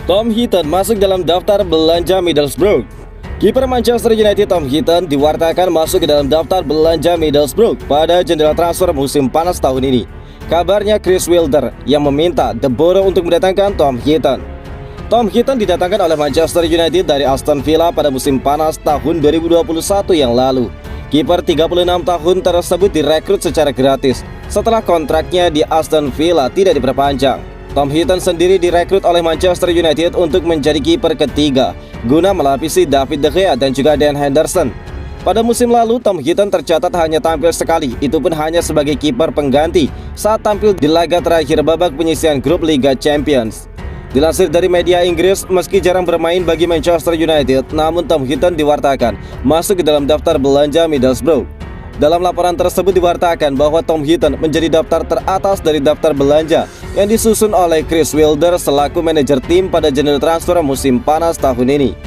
Tom Heaton masuk dalam daftar belanja Middlesbrough. Kiper Manchester United Tom Heaton diwartakan masuk ke dalam daftar belanja Middlesbrough pada jendela transfer musim panas tahun ini. Kabarnya Chris Wilder yang meminta The Borough untuk mendatangkan Tom Heaton. Tom Heaton didatangkan oleh Manchester United dari Aston Villa pada musim panas tahun 2021 yang lalu. Kiper 36 tahun tersebut direkrut secara gratis setelah kontraknya di Aston Villa tidak diperpanjang. Tom Heaton sendiri direkrut oleh Manchester United untuk menjadi kiper ketiga guna melapisi David De Gea dan juga Dan Henderson. Pada musim lalu, Tom Heaton tercatat hanya tampil sekali, itu pun hanya sebagai kiper pengganti saat tampil di laga terakhir babak penyisihan grup Liga Champions. Dilansir dari media Inggris, meski jarang bermain bagi Manchester United, namun Tom Heaton diwartakan masuk ke dalam daftar belanja Middlesbrough. Dalam laporan tersebut diwartakan bahwa Tom Heaton menjadi daftar teratas dari daftar belanja yang disusun oleh Chris Wilder selaku manajer tim pada jendela transfer musim panas tahun ini.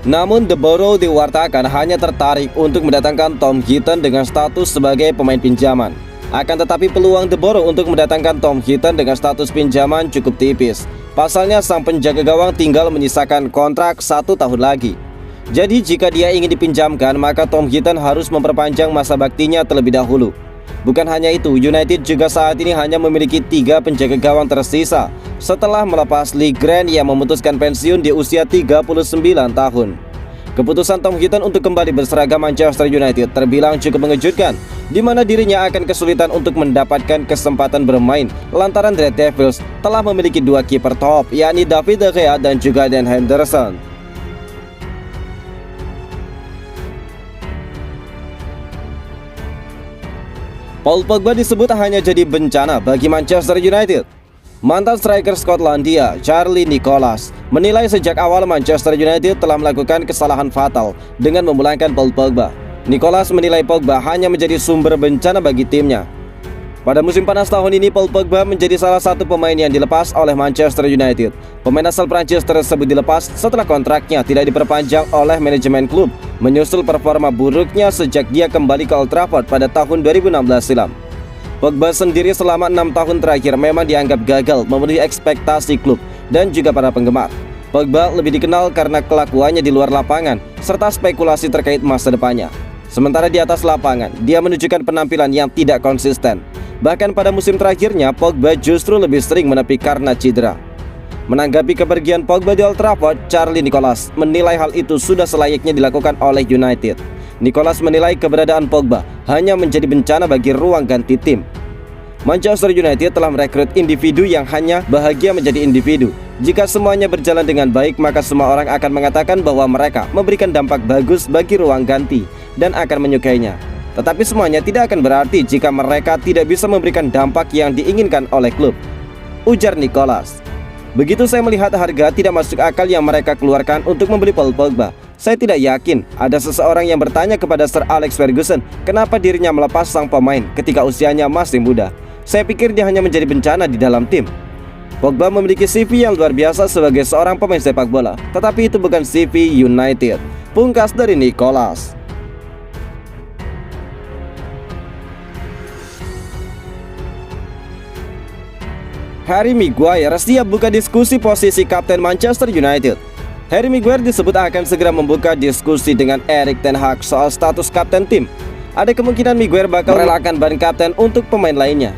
Namun The Borough diwartakan hanya tertarik untuk mendatangkan Tom Heaton dengan status sebagai pemain pinjaman. Akan tetapi peluang The Borough untuk mendatangkan Tom Heaton dengan status pinjaman cukup tipis. Pasalnya sang penjaga gawang tinggal menyisakan kontrak 1 tahun lagi. Jadi jika dia ingin dipinjamkan, maka Tom Heaton harus memperpanjang masa baktinya terlebih dahulu. Bukan hanya itu, United juga saat ini hanya memiliki 3 penjaga gawang tersisa setelah melepas Lee Grant yang memutuskan pensiun di usia 39 tahun. Keputusan Tom Heaton untuk kembali berseragam Manchester United terbilang cukup mengejutkan, di mana dirinya akan kesulitan untuk mendapatkan kesempatan bermain lantaran Red Devils telah memiliki 2 kiper top, yakni David De Gea dan juga Dan Henderson. Paul Pogba disebut hanya jadi bencana bagi Manchester United. Mantan striker Skotlandia, Charlie Nicholas, menilai sejak awal Manchester United telah melakukan kesalahan fatal dengan memulangkan Paul Pogba. Nicholas menilai Pogba hanya menjadi sumber bencana bagi timnya. Pada musim panas tahun ini, Paul Pogba menjadi salah satu pemain yang dilepas oleh Manchester United. Pemain asal Prancis tersebut dilepas setelah kontraknya tidak diperpanjang oleh manajemen klub, menyusul performa buruknya sejak dia kembali ke Old Trafford pada tahun 2016 silam. Pogba sendiri selama 6 tahun terakhir memang dianggap gagal memenuhi ekspektasi klub dan juga para penggemar. Pogba lebih dikenal karena kelakuannya di luar lapangan serta spekulasi terkait masa depannya. Sementara di atas lapangan, dia menunjukkan penampilan yang tidak konsisten. Bahkan pada musim terakhirnya, Pogba justru lebih sering menepi karena cedera. Menanggapi kepergian Pogba di Old Trafford, Charlie Nicholas menilai hal itu sudah selayaknya dilakukan oleh United. Nicholas menilai keberadaan Pogba hanya menjadi bencana bagi ruang ganti tim. Manchester United telah merekrut individu yang hanya bahagia menjadi individu. Jika semuanya berjalan dengan baik, maka semua orang akan mengatakan bahwa mereka memberikan dampak bagus bagi ruang ganti dan akan menyukainya. Tetapi semuanya tidak akan berarti jika mereka tidak bisa memberikan dampak yang diinginkan oleh klub, ujar Nicholas. Begitu saya melihat harga tidak masuk akal yang mereka keluarkan untuk membeli Paul Pogba, saya tidak yakin ada seseorang yang bertanya kepada Sir Alex Ferguson kenapa dirinya melepas sang pemain ketika usianya masih muda. Saya pikir dia hanya menjadi bencana di dalam tim. Pogba memiliki CV yang luar biasa sebagai seorang pemain sepak bola, tetapi itu bukan CV United, pungkas dari Nicholas. Harry Maguire siap buka diskusi posisi kapten Manchester United. Harry Maguire disebut akan segera membuka diskusi dengan Erik ten Hag soal status kapten tim. Ada kemungkinan Maguire bakal merelakan ban kapten untuk pemain lainnya.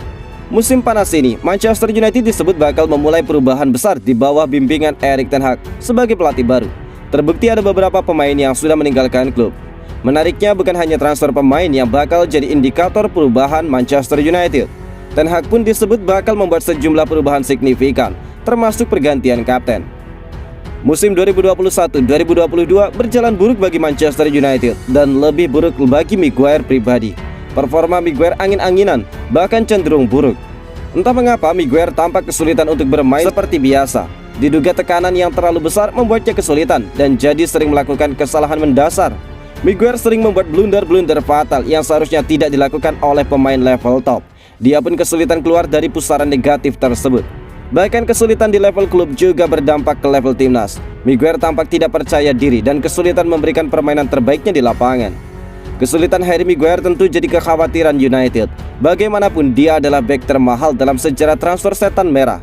Musim panas ini, Manchester United disebut bakal memulai perubahan besar di bawah bimbingan Erik ten Hag sebagai pelatih baru. Terbukti ada beberapa pemain yang sudah meninggalkan klub. Menariknya, bukan hanya transfer pemain yang bakal jadi indikator perubahan Manchester United. Ten Hag pun disebut bakal membuat sejumlah perubahan signifikan, termasuk pergantian kapten. Musim 2021-2022 berjalan buruk bagi Manchester United dan lebih buruk bagi Maguire pribadi. Performa Maguire angin-anginan, bahkan cenderung buruk. Entah mengapa Maguire tampak kesulitan untuk bermain seperti biasa. Diduga tekanan yang terlalu besar membuatnya kesulitan dan jadi sering melakukan kesalahan mendasar. Maguire sering membuat blunder-blunder fatal yang seharusnya tidak dilakukan oleh pemain level top. Dia pun kesulitan keluar dari pusaran negatif tersebut. Bahkan kesulitan di level klub juga berdampak ke level timnas. Maguire tampak tidak percaya diri dan kesulitan memberikan permainan terbaiknya di lapangan. Kesulitan Harry Maguire tentu jadi kekhawatiran United. Bagaimanapun dia adalah bek termahal dalam sejarah transfer setan merah.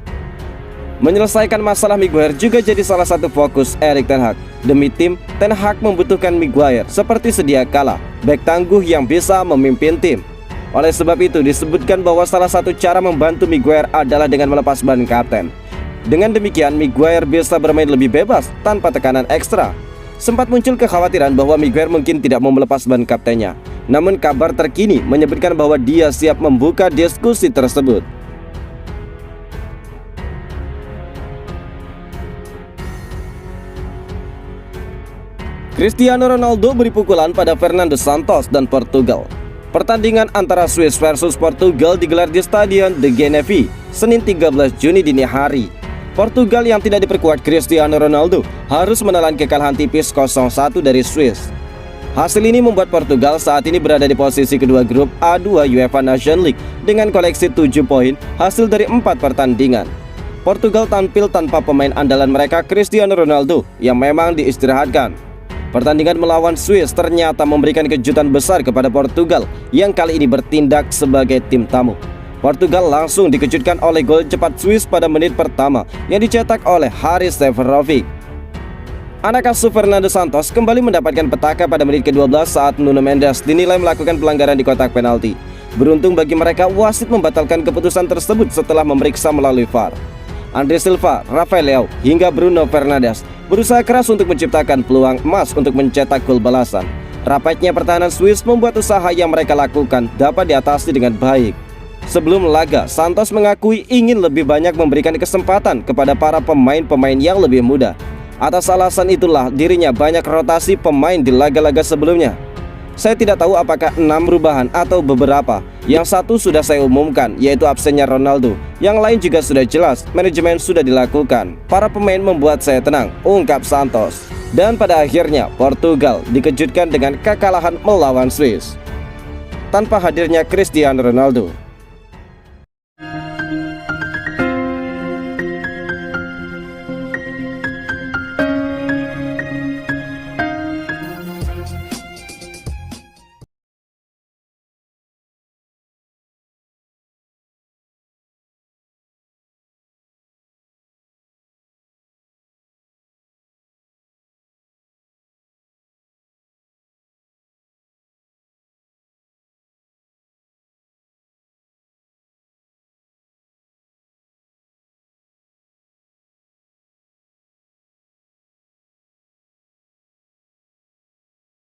Menyelesaikan masalah Maguire juga jadi salah satu fokus Erik ten Hag. Demi tim, Ten Hag membutuhkan Maguire seperti sedia kala, bek tangguh yang bisa memimpin tim. Oleh sebab itu disebutkan bahwa salah satu cara membantu Maguire adalah dengan melepas ban kapten. Dengan demikian Maguire bisa bermain lebih bebas tanpa tekanan ekstra. Sempat muncul kekhawatiran bahwa Maguire mungkin tidak mau melepas ban kaptennya. Namun kabar terkini menyebutkan bahwa dia siap membuka diskusi tersebut. Cristiano Ronaldo beri pukulan pada Fernando Santos dan Portugal. Pertandingan antara Swiss versus Portugal digelar di Stadion de Geneve, Senin 13 Juni dini hari. Portugal yang tidak diperkuat Cristiano Ronaldo harus menelan kekalahan tipis 0-1 dari Swiss. Hasil ini membuat Portugal saat ini berada di posisi kedua grup A2 UEFA Nations League dengan koleksi 7 poin hasil dari 4 pertandingan. Portugal tampil tanpa pemain andalan mereka Cristiano Ronaldo yang memang diistirahatkan. Pertandingan melawan Swiss ternyata memberikan kejutan besar kepada Portugal yang kali ini bertindak sebagai tim tamu. Portugal langsung dikejutkan oleh gol cepat Swiss pada menit pertama yang dicetak oleh Haris Seferovic. Anak asuh Fernando Santos kembali mendapatkan petaka pada menit ke-12 saat Nuno Mendes dinilai melakukan pelanggaran di kotak penalti. Beruntung bagi mereka, wasit membatalkan keputusan tersebut setelah memeriksa melalui VAR. Andre Silva, Rafael Leao, hingga Bruno Fernandes berusaha keras untuk menciptakan peluang emas untuk mencetak gol balasan. Rapatnya pertahanan Swiss membuat usaha yang mereka lakukan dapat diatasi dengan baik. Sebelum laga, Santos mengakui ingin lebih banyak memberikan kesempatan kepada para pemain-pemain yang lebih muda. Atas alasan itulah dirinya banyak rotasi pemain di laga-laga sebelumnya. Saya tidak tahu apakah 6 perubahan atau beberapa. Yang satu sudah saya umumkan, yaitu absennya Ronaldo. Yang lain juga sudah jelas, manajemen sudah dilakukan. Para pemain membuat saya tenang, ungkap Santos. Dan pada akhirnya Portugal dikejutkan dengan kekalahan melawan Swiss tanpa hadirnya Cristiano Ronaldo.